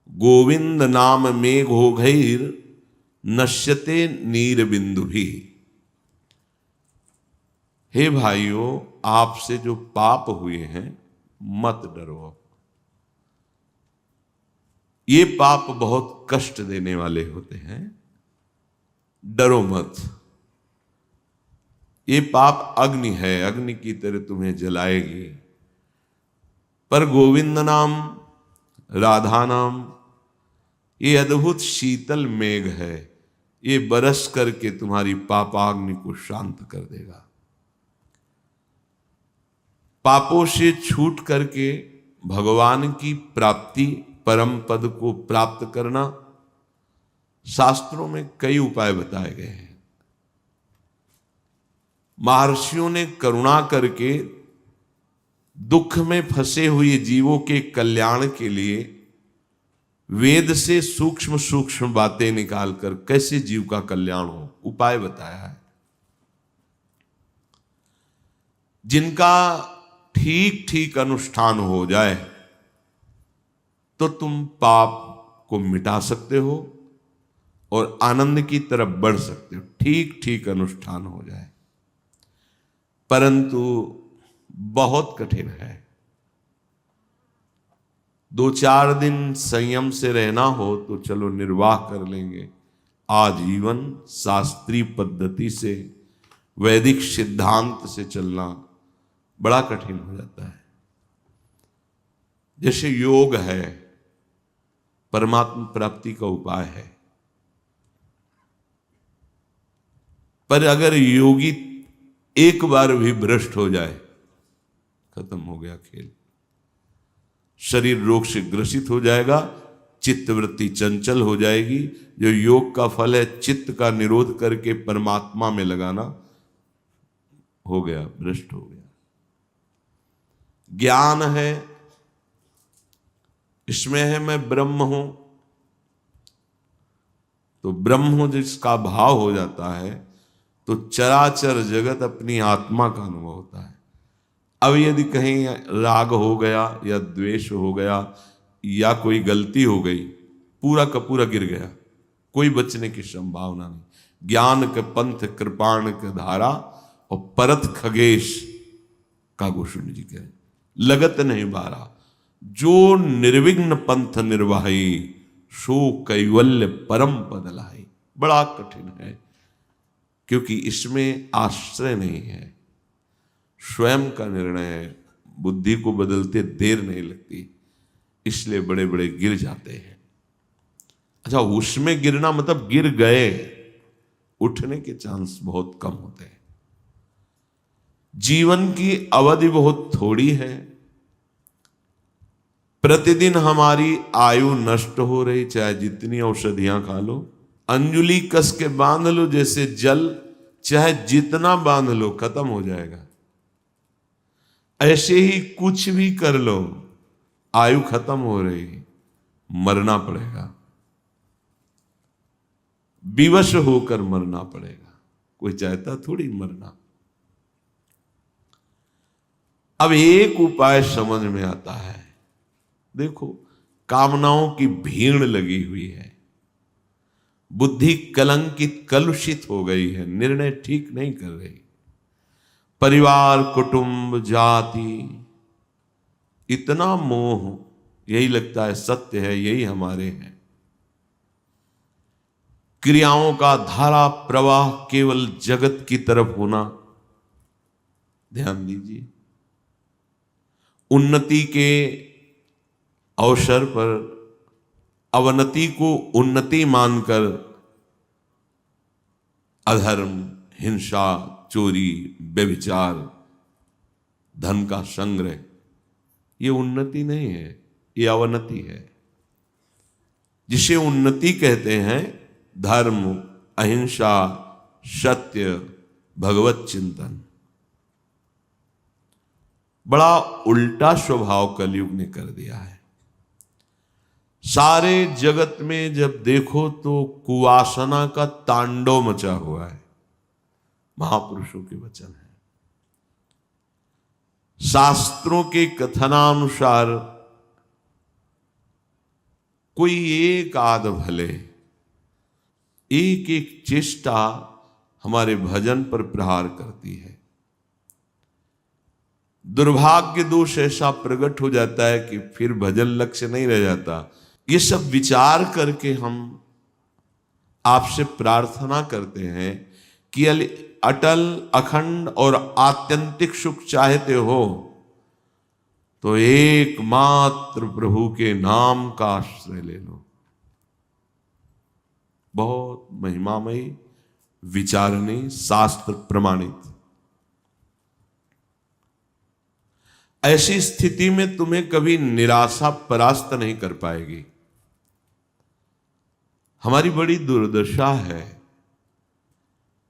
गोविंद नाम मेघो घैर नश्यते नीर बिंदु भी। हे भाइयों, आपसे जो पाप हुए हैं मत डरो। ये पाप बहुत कष्ट देने वाले होते हैं, डरो मत। ये पाप अग्नि है, अग्नि की तरह तुम्हें जलाएगी। पर गोविंद नाम, राधा नाम, ये अद्भुत शीतल मेघ है, ये बरस करके तुम्हारी पापाग्नि को शांत कर देगा। पापों से छूट करके भगवान की प्राप्ति, परम पद को प्राप्त करना, शास्त्रों में कई उपाय बताए गए हैं। महर्षियों ने करुणा करके दुख में फंसे हुए जीवों के कल्याण के लिए वेद से सूक्ष्म सूक्ष्म बातें निकालकर कैसे जीव का कल्याण हो, उपाय बताया है। जिनका ठीक ठीक अनुष्ठान हो जाए तो तुम पाप को मिटा सकते हो और आनंद की तरफ बढ़ सकते हो, ठीक ठीक अनुष्ठान हो जाए। परंतु बहुत कठिन है। 2-4 दिन संयम से रहना हो तो चलो निर्वाह कर लेंगे। आजीवन शास्त्रीय पद्धति से, वैदिक सिद्धांत से चलना बड़ा कठिन हो जाता है। जैसे योग है, परमात्मा प्राप्ति का उपाय है, पर अगर योगी एक बार भी भ्रष्ट हो जाए, खत्म हो गया खेल। शरीर रोग से ग्रसित हो जाएगा, चित्तवृत्ति चंचल हो जाएगी। जो योग का फल है चित्त का निरोध करके परमात्मा में लगाना, हो गया, भ्रष्ट हो गया। ज्ञान है, इसमें है मैं ब्रह्म हूं, तो ब्रह्म जिसका भाव हो जाता है तो चराचर जगत अपनी आत्मा का अनुभव होता है। अब यदि कहीं राग हो गया या द्वेष हो गया या कोई गलती हो गई, पूरा का पूरा गिर गया, कोई बचने की संभावना नहीं। ज्ञान के पंथ कृपाण के धारा और परत खगेश का गोस्वामी जी कहे, लगत नहीं बारा, जो निर्विघ्न पंथ निर्वाही, सो कैवल्य परम पद लाई। बड़ा कठिन है, क्योंकि इसमें आश्रय नहीं है, स्वयं का निर्णय है। बुद्धि को बदलते देर नहीं लगती, इसलिए बड़े बड़े गिर जाते हैं। अच्छा, उसमें गिरना मतलब गिर गए, उठने के चांस बहुत कम होते हैं। जीवन की अवधि बहुत थोड़ी है, प्रतिदिन हमारी आयु नष्ट हो रही, चाहे जितनी औषधियां खा लो, अंजुली कस के बांध लो जैसे जल, चाहे जितना बांध लो खत्म हो जाएगा। ऐसे ही कुछ भी कर लो, आयु खत्म हो रही, मरना पड़ेगा, विवश होकर मरना पड़ेगा। कोई चाहता थोड़ी मरना। अब एक उपाय समझ में आता है। देखो, कामनाओं की भीड़ लगी हुई है, बुद्धि कलंकित कलुषित हो गई है, निर्णय ठीक नहीं कर रही। परिवार, कुटुंब, जाति, इतना मोह, यही लगता है सत्य है, यही हमारे हैं। क्रियाओं का धारा प्रवाह केवल जगत की तरफ होना। ध्यान दीजिए, उन्नति के अवसर पर अवनति को उन्नति मानकर अधर्म, हिंसा, चोरी, व्यभिचार, धन का संग्रह, ये उन्नति नहीं है, ये अवनति है। जिसे उन्नति कहते हैं धर्म, अहिंसा, सत्य, भगवत चिंतन। बड़ा उल्टा स्वभाव कलयुग ने कर दिया है। सारे जगत में जब देखो तो कुवासना का तांडव मचा हुआ है। महापुरुषों के वचन है, शास्त्रों के कथनानुसार कोई एक आध भले, एक एक चेष्टा हमारे भजन पर प्रहार करती है। दुर्भाग्य दोष ऐसा प्रकट हो जाता है कि फिर भजन लक्ष्य नहीं रह जाता। ये सब विचार करके हम आपसे प्रार्थना करते हैं कि अटल, अखंड और आत्यंतिक सुख चाहते हो तो एकमात्र प्रभु के नाम का आश्रय ले लो। बहुत महिमामयी, विचारणी, शास्त्र प्रमाणित। ऐसी स्थिति में तुम्हें कभी निराशा परास्त नहीं कर पाएगी। हमारी बड़ी दुर्दशा है,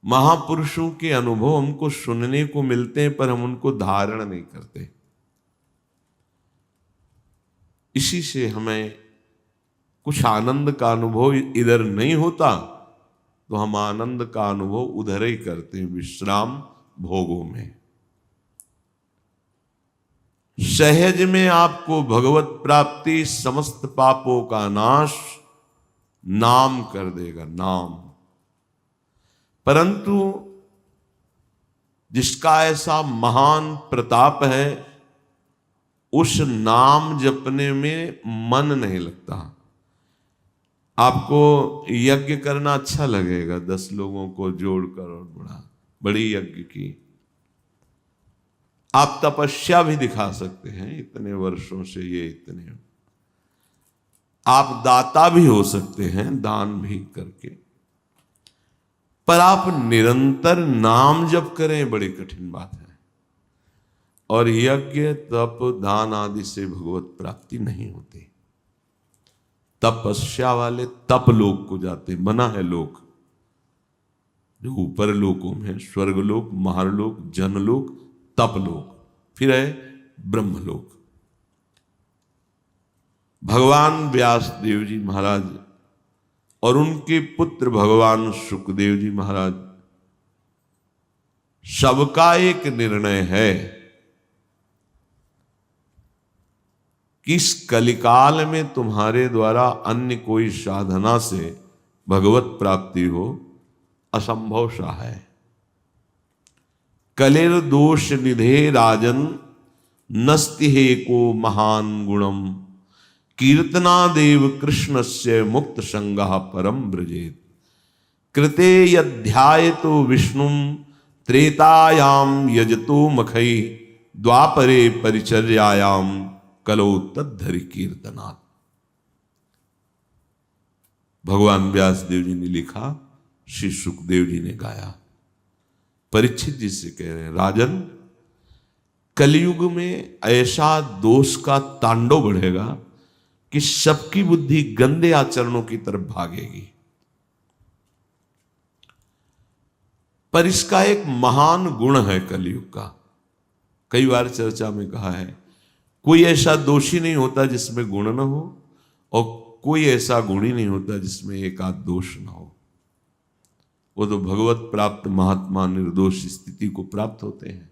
महापुरुषों के अनुभव हमको सुनने को मिलते हैं पर हम उनको धारण नहीं करते। इसी से हमें कुछ आनंद का अनुभव इधर नहीं होता तो हम आनंद का अनुभव उधर ही करते हैं, विश्राम भोगों में। सहज में आपको भगवत प्राप्ति, समस्त पापों का नाश नाम कर देगा, नाम। परंतु जिसका ऐसा महान प्रताप है, उस नाम जपने में मन नहीं लगता। आपको यज्ञ करना अच्छा लगेगा, 10 लोगों को जोड़कर और बड़ी यज्ञ की। आप तपस्या भी दिखा सकते हैं, इतने वर्षों से ये इतने। आप दाता भी हो सकते हैं, दान भी करके। पर आप निरंतर नाम जप करें, बड़ी कठिन बात है। और यज्ञ, तप, दान आदि से भगवत प्राप्ति नहीं होती। तपस्या वाले तप लोक को जाते, मना है लोक जो ऊपर लोकों में, स्वर्गलोक, महारलोक, जनलोक, तपलोक, फिर है ब्रह्मलोक। भगवान व्यास देव जी महाराज और उनके पुत्र भगवान सुखदेव जी महाराज, सबका एक निर्णय है कि इस कलिकाल में तुम्हारे द्वारा अन्य कोई साधना से भगवत प्राप्ति हो असंभव सा है। कलेर दोष निधे राजन नस्ति हे को महान गुणम, कीर्तना देव कृष्ण से मुक्त संगः परम ब्रजेत। कृते यध्याय तो विष्णु त्रेतायाम यजतो मखई, द्वापरे परिचर्यायाम कलो तद्धरि कीर्तनात्। भगवान व्यास देव जी ने लिखा, श्री सुखदेव जी ने गाया। परीक्षित जी से कह रहे हैं, राजन, कलयुग में ऐसा दोष का तांडव बढ़ेगा कि सबकी बुद्धि गंदे आचरणों की तरफ भागेगी। पर इसका एक महान गुण है कलयुग का। कई बार चर्चा में कहा है, कोई ऐसा दोषी नहीं होता जिसमें गुण न हो, और कोई ऐसा गुणी नहीं होता जिसमें एक आध दोष न हो। वो तो भगवत प्राप्त महात्मा निर्दोष स्थिति को प्राप्त होते हैं।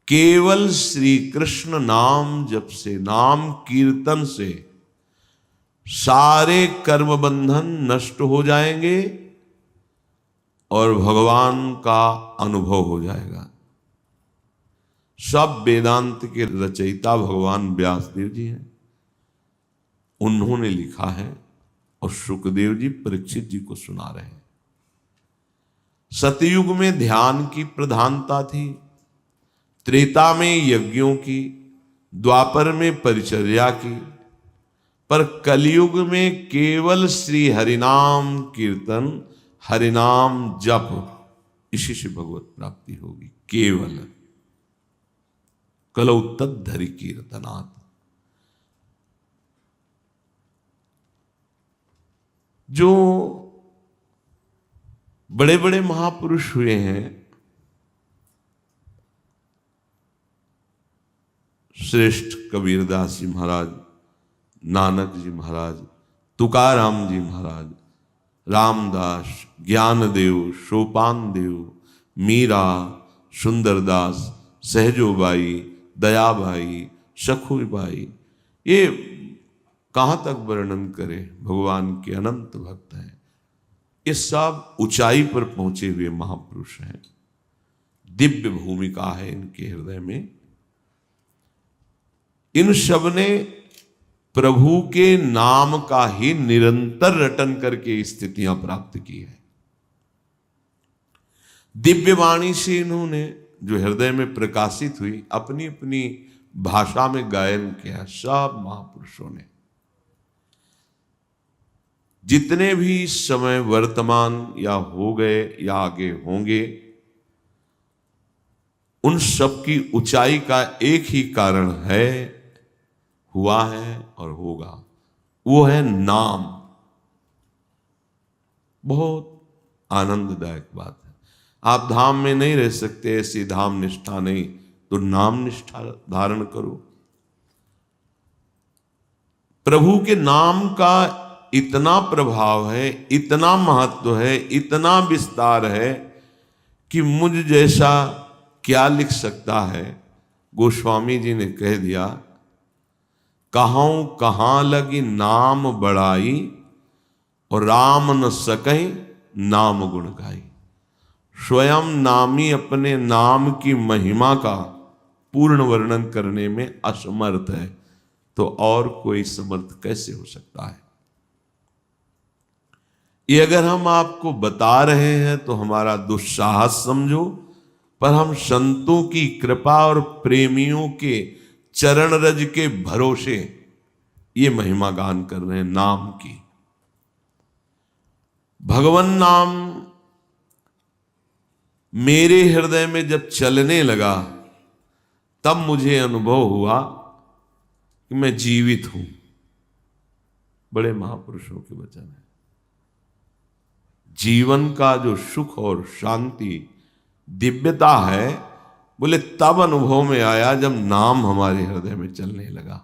केवल श्री कृष्ण नाम जप से, नाम कीर्तन से सारे कर्म बंधन नष्ट हो जाएंगे और भगवान का अनुभव हो जाएगा। सब वेदांत के रचयिता भगवान व्यासदेव जी हैं, उन्होंने लिखा है और सुखदेव जी परीक्षित जी को सुना रहे हैं। सतयुग में ध्यान की प्रधानता थी, त्रेता में यज्ञों की, द्वापर में परिचर्या की, पर कलयुग में केवल श्री हरिनाम कीर्तन, हरिनाम जप, इसी से भगवत प्राप्ति होगी। केवल कलौ तद्धरि कीर्तनात्। जो बड़े बड़े महापुरुष हुए हैं, श्रेष्ठ कबीरदास जी महाराज, नानक जी महाराज, तुकाराम जी महाराज, रामदास, ज्ञानदेव, सोपान देव, मीरा, सुंदरदास, सहजोबाई, दयाबाई, सखुबाई, ये कहाँ तक वर्णन करे, भगवान के अनंत भक्त हैं, ये सब ऊंचाई पर पहुंचे हुए महापुरुष हैं। दिव्य भूमिका है इनके हृदय में। इन सब ने प्रभु के नाम का ही निरंतर रटन करके स्थितियां प्राप्त की है। दिव्य वाणी से इन्होंने जो हृदय में प्रकाशित हुई, अपनी अपनी भाषा में गायन किया। सब महापुरुषों ने जितने भी समय वर्तमान या हो गए या आगे होंगे, उन सब की ऊंचाई का एक ही कारण है, हुआ है और होगा, वो है नाम। बहुत आनंददायक बात है। आप धाम में नहीं रह सकते, ऐसी धाम निष्ठा नहीं, तो नाम निष्ठा धारण करो। प्रभु के नाम का इतना प्रभाव है, इतना महत्व है, इतना विस्तार है कि मुझ जैसा क्या लिख सकता है। गोस्वामी जी ने कह दिया, कहूं कहां लगी नाम बड़ाई, और राम न सकई नाम गुण गाई। स्वयं नामी अपने नाम की महिमा का पूर्ण वर्णन करने में असमर्थ है, तो और कोई समर्थ कैसे हो सकता है। ये अगर हम आपको बता रहे हैं तो हमारा दुस्साहस समझो, पर हम संतों की कृपा और प्रेमियों के चरण रज के भरोसे ये महिमा गान कर रहे हैं नाम की। भगवान नाम मेरे हृदय में जब चलने लगा, तब मुझे अनुभव हुआ कि मैं जीवित हूं। बड़े महापुरुषों के वचन है। जीवन का जो सुख और शांति, दिव्यता है, बोले तब अनुभव में आया जब नाम हमारे हृदय में चलने लगा।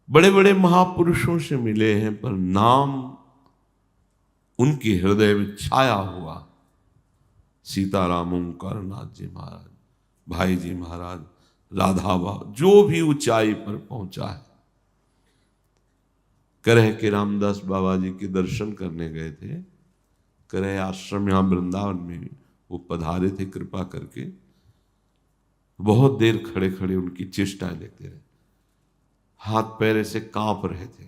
बड़े बड़े महापुरुषों से मिले हैं, पर नाम उनके हृदय में छाया हुआ। सीताराम ओंकार नाथ जी महाराज, भाई जी महाराज, राधा बाबा, जो भी ऊंचाई पर पहुंचा है। करह के रामदास बाबा जी के दर्शन करने गए थे। करह आश्रम यहां वृंदावन में वो पधारे थे कृपा करके। बहुत देर खड़े खड़े उनकी चेष्टाएं देखते रहे। हाथ पैर ऐसे कांप रहे थे,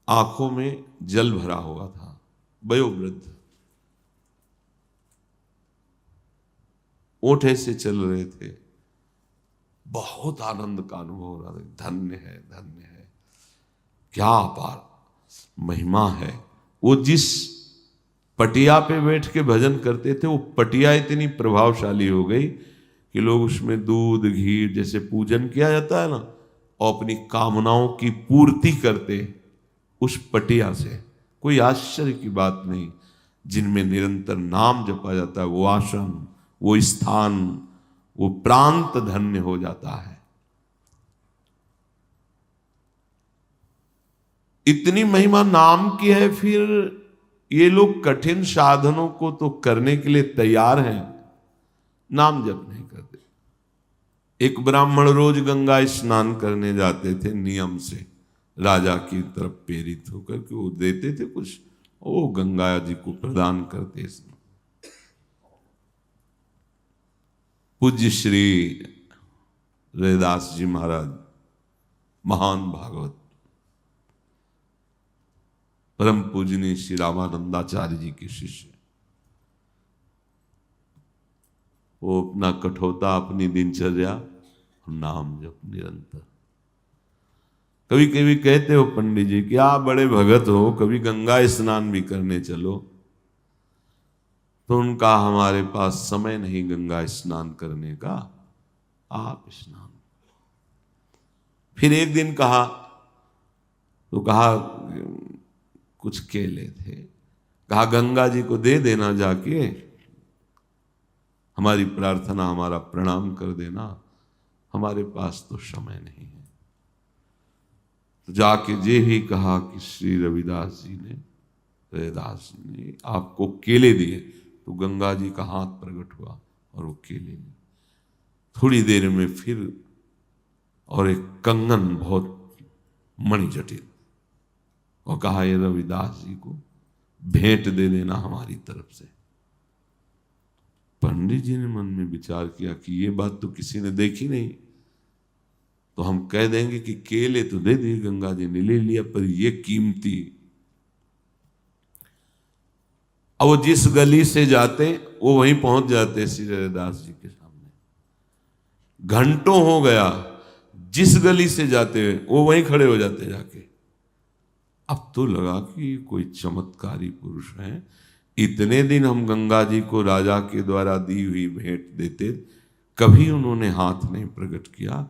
आंखों में जल भरा हुआ था। वयोवृद्ध, ओठ ऐसे चल रहे थे। बहुत आनंद का अनुभव हो रहा था। धन्य है, धन्य है, क्या अपार महिमा है। वो जिस पटिया पे बैठ के भजन करते थे, वो पटिया इतनी प्रभावशाली हो गई कि लोग उसमें दूध घी जैसे पूजन किया जाता है ना, और अपनी कामनाओं की पूर्ति करते उस पटिया से। कोई आश्चर्य की बात नहीं। जिनमें निरंतर नाम जपा जाता है, वो आश्रम, वो स्थान, वो प्रांत धन्य हो जाता है। इतनी महिमा नाम की है, फिर ये लोग कठिन साधनों को तो करने के लिए तैयार हैं, नाम जप नहीं करते। एक ब्राह्मण रोज गंगा स्नान करने जाते थे नियम से, राजा की तरफ प्रेरित होकर के वो देते थे कुछ, वो गंगा जी को प्रदान करते। पूज्य श्री रैदास जी महाराज, महान भागवत, परम पूजनीय श्री रामानंदाचार्य जी के शिष्य, वो अपना कठोरता, अपनी दिनचर्या, नाम जप निरंतर। कभी कभी कहते हो पंडित जी कि आप बड़े भगत हो, कभी गंगा स्नान भी करने चलो। तो उनका, हमारे पास समय नहीं गंगा स्नान करने का, आप स्नान। फिर एक दिन कहा, तो कहा कुछ केले थे, कहा गंगा जी को दे देना जाके, हमारी प्रार्थना, हमारा प्रणाम कर देना, हमारे पास तो समय नहीं है। तो जाके जे ही कहा कि श्री रविदास जी ने, रैदास जी ने आपको केले दिए, तो गंगा जी का हाथ प्रकट हुआ और वो केले लिए। थोड़ी देर में फिर और एक कंगन बहुत मणि जटिल, और कहा ये रविदास जी को भेंट दे देना हमारी तरफ से। पंडित जी ने मन में विचार किया कि ये बात तो किसी ने देखी नहीं, तो हम कह देंगे कि केले तो दे दिए, गंगा जी ने ले लिया, पर ये कीमती। अब वो जिस गली से जाते वो वहीं पहुंच जाते श्री रविदास जी के सामने। घंटों हो गया, जिस गली से जाते वो वहीं खड़े हो जाते जाके। अब तो लगा कि कोई चमत्कारी पुरुष है, इतने दिन हम गंगा जी को राजा के द्वारा दी हुई भेंट देते, कभी उन्होंने हाथ नहीं प्रकट किया,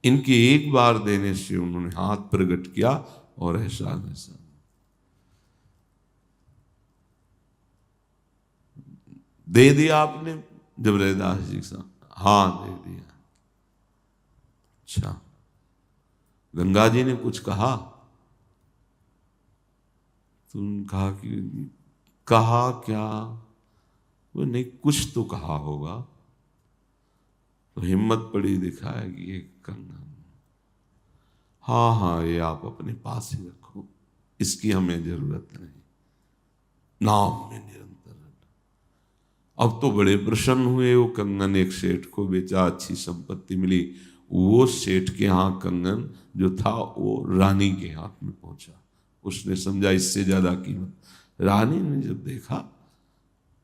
इनके एक बार देने से उन्होंने हाथ प्रकट किया और एहसान दे दिया आपने। जब रविदास जी का हाँ दे दिया। अच्छा, गंगा जी ने कुछ कहा? तुम कहा कि कहा क्या? वो नहीं, कुछ तो कहा होगा। तो हिम्मत पड़ी दिखाएगी ये कंगन, हाँ हाँ ये आप अपने पास ही रखो, इसकी हमें जरूरत नहीं, नाम में निरंतर। अब तो बड़े प्रसन्न हुए। वो कंगन एक सेठ को बेचा, अच्छी संपत्ति मिली। वो सेठ के यहाँ कंगन जो था वो रानी के हाथ में पहुंचा। उसने समझा इससे ज्यादा कीमत। रानी ने जब देखा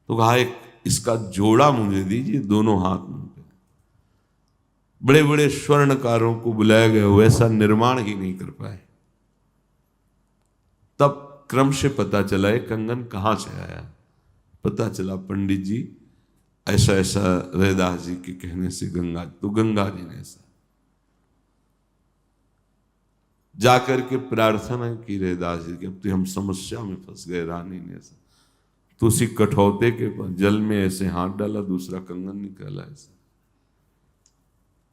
तो कहा एक इसका जोड़ा मुझे दीजिए, दोनों हाथ में। बड़े बड़े स्वर्णकारों को बुलाया गया, वैसा निर्माण ही नहीं कर पाए। तब क्रम से पता चला ये कंगन कहां से आया। पता चला पंडित जी ऐसा ऐसा रविदास जी के कहने से गंगा जी ने ऐसा जाकर के प्रार्थना की रविदास जी की, अब तो हम समस्या में फंस गए। रानी ने ऐसा तो उसी कठौते के जल में ऐसे हाथ डाला, दूसरा कंगन निकाला। ऐसा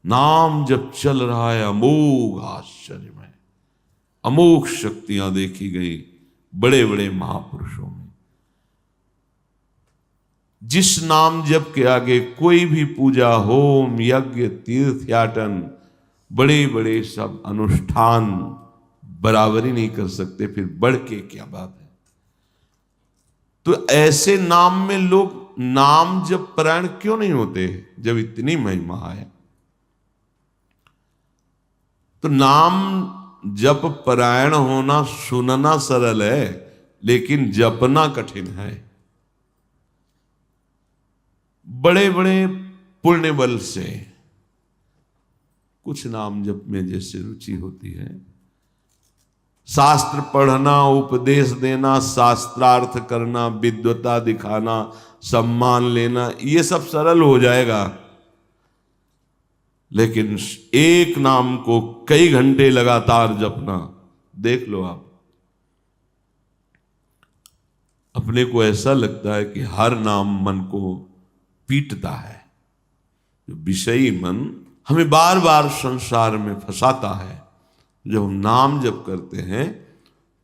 नाम जब चल रहा है, अमोघ आश्चर्य में अमोघ शक्तियां देखी गई बड़े बड़े महापुरुषों में। जिस नाम जप के आगे कोई भी पूजा, होम, यज्ञ, तीर्थयाटन, बड़े बड़े सब अनुष्ठान बराबरी नहीं कर सकते, फिर बढ़ के क्या बात है। तो ऐसे नाम में लोग नाम जप परायण क्यों नहीं होते जब इतनी महिमा है? तो नाम जप परायण होना सुनना सरल है, लेकिन जपना कठिन है। बड़े बड़े पुण्य बल से कुछ नाम जप में जैसे रुचि होती है, शास्त्र पढ़ना, उपदेश देना, शास्त्रार्थ करना, विद्वता दिखाना, सम्मान लेना, ये सब सरल हो जाएगा। लेकिन एक नाम को कई घंटे लगातार जपना, देख लो आप, अपने को ऐसा लगता है कि हर नाम मन को पीटता है। जो विषयी मन हमें बार बार संसार में फंसाता है। जब हम नाम जप करते हैं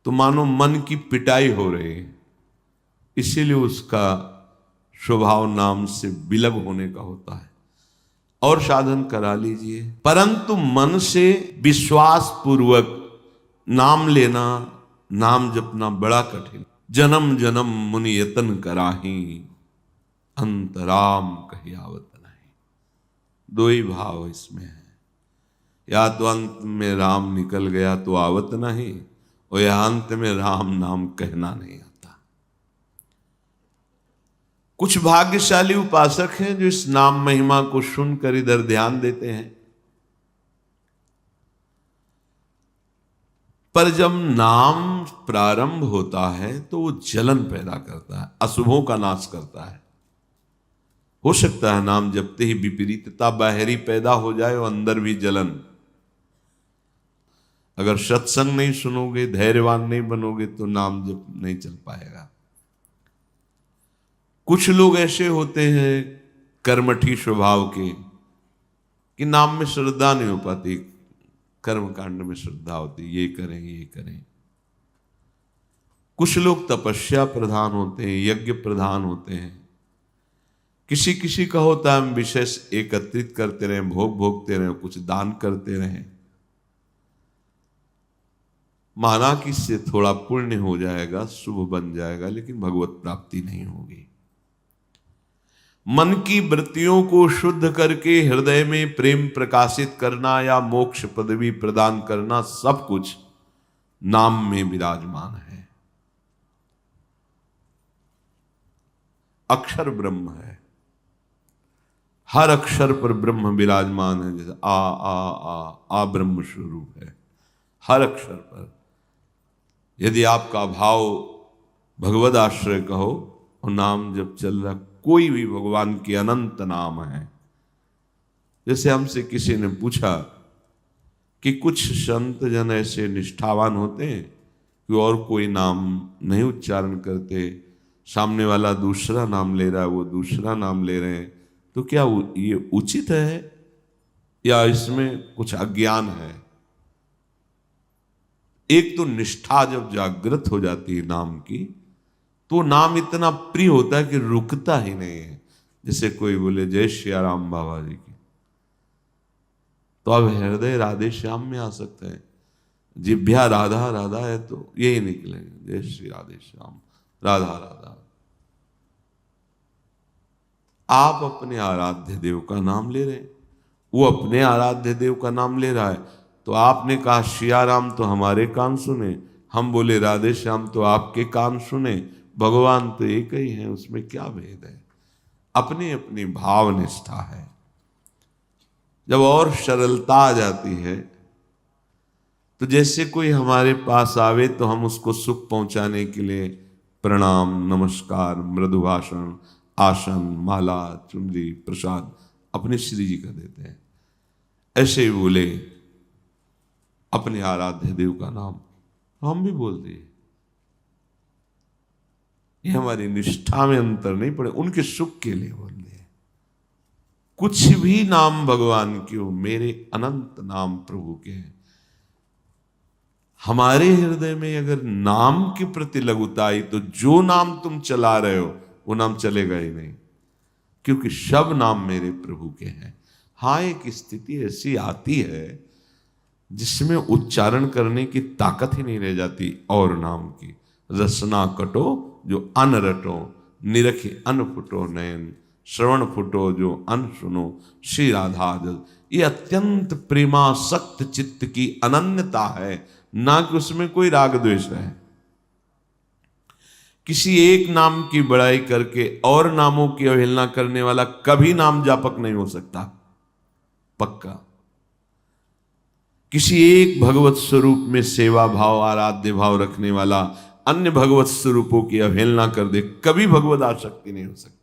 तो मानो मन की पिटाई हो रही है, इसीलिए उसका स्वभाव नाम से विलग होने का होता है। और साधन करा लीजिए, परंतु मन से विश्वास पूर्वक नाम लेना, नाम जपना बड़ा कठिन। जन्म जन्म मुनि यतन कराही, अंतराम कही आवत नहीं। दो ही भाव इसमें है, या तो अंत में राम निकल गया तो आवत नहीं, और या अंत में राम नाम कहना नहीं आता। कुछ भाग्यशाली उपासक हैं जो इस नाम महिमा को सुनकर इधर ध्यान देते हैं, पर जब नाम प्रारंभ होता है तो वो जलन पैदा करता है, अशुभों का नाश करता है। हो सकता है नाम जपते ही विपरीतता बाहरी पैदा हो जाए और अंदर भी जलन। अगर सत्संग नहीं सुनोगे, धैर्यवान नहीं बनोगे तो नाम जप नहीं चल पाएगा। कुछ लोग ऐसे होते हैं कर्मठी स्वभाव के कि नाम में श्रद्धा नहीं हो पाती, कर्म कांड में श्रद्धा होती, ये करें ये करें। कुछ लोग तपस्या प्रधान होते हैं, यज्ञ प्रधान होते हैं। किसी का होता है हम विशेष एकत्रित करते रहें, भोग भोगते रहें, कुछ दान करते रहें। माना कि इससे थोड़ा पुण्य हो जाएगा, शुभ बन जाएगा, लेकिन भगवत प्राप्ति नहीं होगी। मन की वृत्तियों को शुद्ध करके हृदय में प्रेम प्रकाशित करना या मोक्ष पदवी प्रदान करना, सब कुछ नाम में विराजमान है। अक्षर ब्रह्म है, हर अक्षर पर ब्रह्म विराजमान है। जैसे आ ब्रह्म स्वरूप है हर अक्षर पर। यदि आपका भाव भगवद आश्रय कहो और नाम जब चल रहा, कोई भी भगवान के अनंत नाम है। जैसे हमसे किसी ने पूछा कि कुछ संत जन ऐसे निष्ठावान होते हैं कि और कोई नाम नहीं उच्चारण करते, सामने वाला दूसरा नाम ले रहा है, वो दूसरा नाम ले रहे हैं, तो क्या ये उचित है या इसमें कुछ अज्ञान है? एक तो निष्ठा जब जागृत हो जाती है नाम की, तो नाम इतना प्रिय होता है कि रुकता ही नहीं है। जैसे कोई बोले जय श्री राम बाबा जी की, तो अब हृदय राधे श्याम में आ सकते हैं। जिभ्या राधा राधा है तो यही निकलेंगे, जय श्री राधे श्याम, राधा राधा। आप अपने आराध्य देव का नाम ले रहे हैं, वो अपने आराध्य देव का नाम ले रहा है। तो आपने कहा श्रिया राम तो हमारे कान सुने, हम बोले राधे श्याम तो आपके कान सुने। भगवान तो एक ही है, उसमें क्या भेद है? अपनी अपनी भाव निष्ठा है। जब और सरलता आ जाती है, तो जैसे कोई हमारे पास आवे तो हम उसको सुख पहुंचाने के लिए प्रणाम, नमस्कार, मृदु भाषण, आसन, माला, चुनरी, प्रसाद अपने श्री जी का देते हैं। ऐसे ही बोले अपने आराध्य देव का नाम हम भी बोल दिए। ये हमारी निष्ठा में अंतर नहीं पड़े, उनके सुख के लिए बोल दिए। कुछ भी नाम भगवान के हो, मेरे अनंत नाम प्रभु के हैं। हमारे हृदय में अगर नाम के प्रति लघुता आई तो जो नाम तुम चला रहे हो वो नाम चलेगा ही नहीं, क्योंकि सब नाम मेरे प्रभु के हैं। हाँ, एक स्थिति ऐसी आती है जिसमें उच्चारण करने की ताकत ही नहीं रह जाती और नाम की। रसना कटो जो अन रटो, निरखे अन फुटो नयन, श्रवण फुटो जो अन सुनो, श्री राधा जल। ये अत्यंत प्रेमासक्त चित्त की अनन्यता है, ना कि उसमें कोई राग द्वेष है। किसी एक नाम की बड़ाई करके और नामों की अवहेलना करने वाला कभी नाम जापक नहीं हो सकता, पक्का। किसी एक भगवत स्वरूप में सेवा भाव, आराध्य भाव रखने वाला अन्य भगवत स्वरूपों की अवहेलना कर दे, कभी भगवत आसक्ति नहीं हो सकती।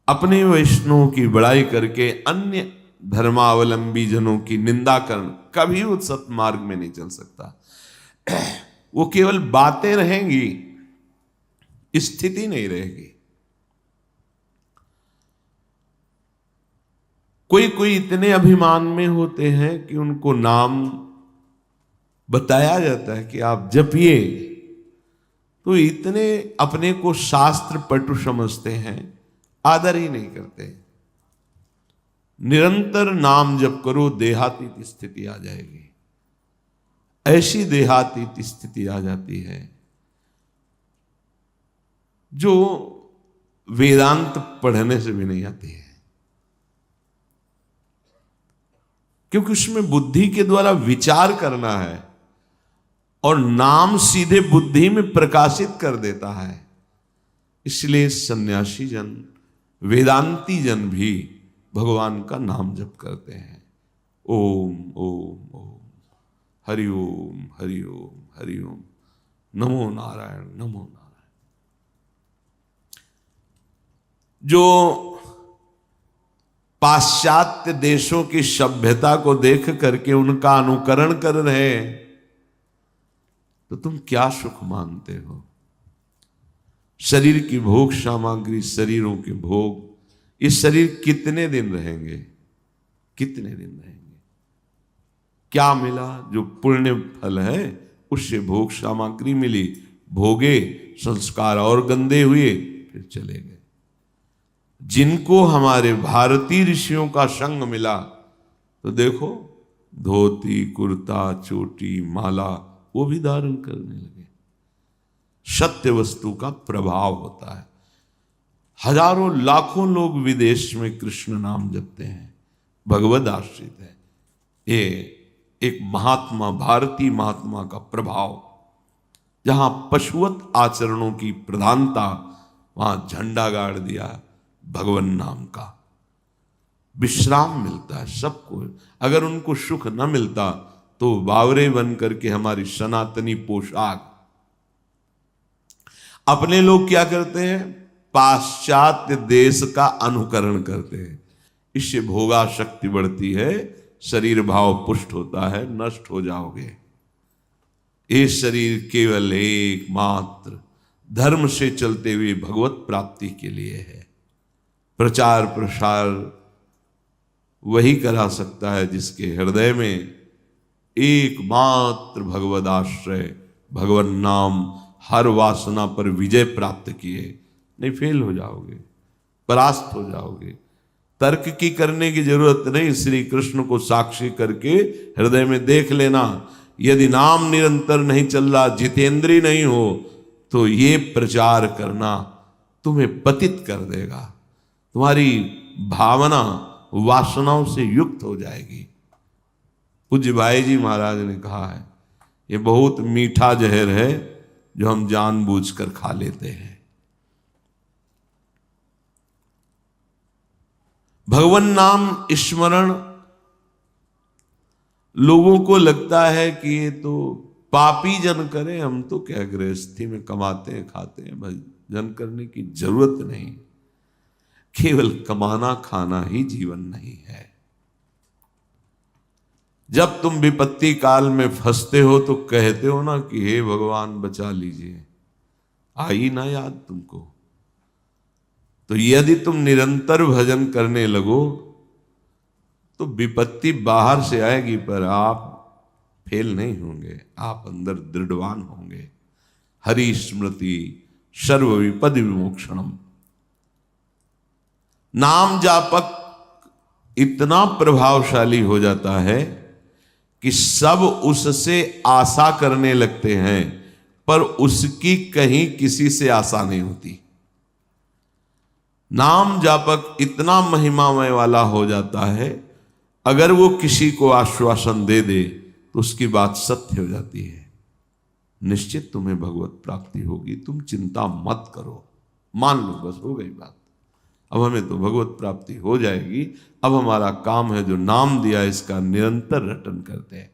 अपने वैष्णव की बड़ाई करके अन्य धर्मावलंबी जनों की निंदा करना कभी उस सत्मार्ग में नहीं चल सकता। वो केवल बातें रहेंगी, स्थिति नहीं रहेगी। कोई कोई इतने अभिमान में होते हैं कि उनको नाम बताया जाता है कि आप जपिए, तो इतने अपने को शास्त्र पटु समझते हैं, आदर ही नहीं करते। निरंतर नाम जप करो, देहातीत स्थिति आ जाएगी। ऐसी देहातीत स्थिति आ जाती है जो वेदांत पढ़ने से भी नहीं आती है, क्योंकि उसमें बुद्धि के द्वारा विचार करना है और नाम सीधे बुद्धि में प्रकाशित कर देता है। इसलिए सन्यासी जन, वेदांती जन भी भगवान का नाम जप करते हैं। ओम ओम ओम, हरि ओम हरि ओम हरि ओम, नमो नारायण नमो नारायण। जो पाश्चात्य देशों की सभ्यता को देख करके उनका अनुकरण कर रहे हैं, तो तुम क्या सुख मानते हो? शरीर की भोग सामग्री, शरीरों के भोग, ये शरीर कितने दिन रहेंगे? कितने दिन रहेंगे? क्या मिला? जो पुण्य फल है उससे भोग सामग्री मिली, भोगे, संस्कार और गंदे हुए, फिर चले गए। जिनको हमारे भारतीय ऋषियों का संग मिला, तो देखो धोती कुर्ता चोटी माला वो भी धारण करने लगे। सत्य वस्तु का प्रभाव होता है। हजारों लाखों लोग विदेश में कृष्ण नाम जपते हैं, भगवद आश्रित है। ये एक महात्मा, भारतीय महात्मा का प्रभाव। जहां पशुवत आचरणों की प्रधानता, वहां झंडा गाड़ दिया भगवान नाम का। विश्राम मिलता है सबको। अगर उनको सुख न मिलता तो बावरे बन करके हमारी सनातनी पोशाक। अपने लोग क्या करते हैं? पाश्चात्य देश का अनुकरण करते हैं। इससे भोगा शक्ति बढ़ती है, शरीर भाव पुष्ट होता है, नष्ट हो जाओगे। ये शरीर केवल एकमात्र धर्म से चलते हुए भगवत प्राप्ति के लिए है। प्रचार प्रसार वही करा सकता है जिसके हृदय में एकमात्र भगवद आश्रय, भगवान नाम हर वासना पर विजय प्राप्त किए। नहीं, फेल हो जाओगे, परास्त हो जाओगे। तर्क की करने की जरूरत नहीं। श्री कृष्ण को साक्षी करके हृदय में देख लेना। यदि नाम निरंतर नहीं चल रहा, जितेंद्रीय नहीं हो, तो ये प्रचार करना तुम्हें पतित कर देगा। तुम्हारी भावना वासनाओं से युक्त हो जाएगी। पूज्य भाई जी महाराज ने कहा है, ये बहुत मीठा जहर है जो हम जानबूझकर खा लेते हैं। भगवान नाम स्मरण, लोगों को लगता है कि ये तो पापी जन करें, हम तो क्या गृहस्थी में कमाते हैं खाते हैं, भजन करने की जरूरत नहीं। केवल कमाना खाना ही जीवन नहीं है। जब तुम विपत्ति काल में फंसते हो तो कहते हो ना कि हे भगवान बचा लीजिए, आई ना याद तुमको। तो यदि तुम निरंतर भजन करने लगो तो विपत्ति बाहर से आएगी, पर आप फेल नहीं होंगे, आप अंदर दृढ़वान होंगे। हरि स्मृति सर्व विपद विमोक्षणम। नाम जापक इतना प्रभावशाली हो जाता है कि सब उससे आशा करने लगते हैं, पर उसकी कहीं किसी से आशा नहीं होती। नाम जापक इतना महिमामय वाला हो जाता है, अगर वो किसी को आश्वासन दे दे तो उसकी बात सत्य हो जाती है। निश्चित तुम्हें भगवत प्राप्ति होगी, तुम चिंता मत करो, मान लो, बस हो गई बात। अब हमें तो भगवत प्राप्ति हो जाएगी। अब हमारा काम है जो नाम दिया इसका निरंतर रटन करते हैं।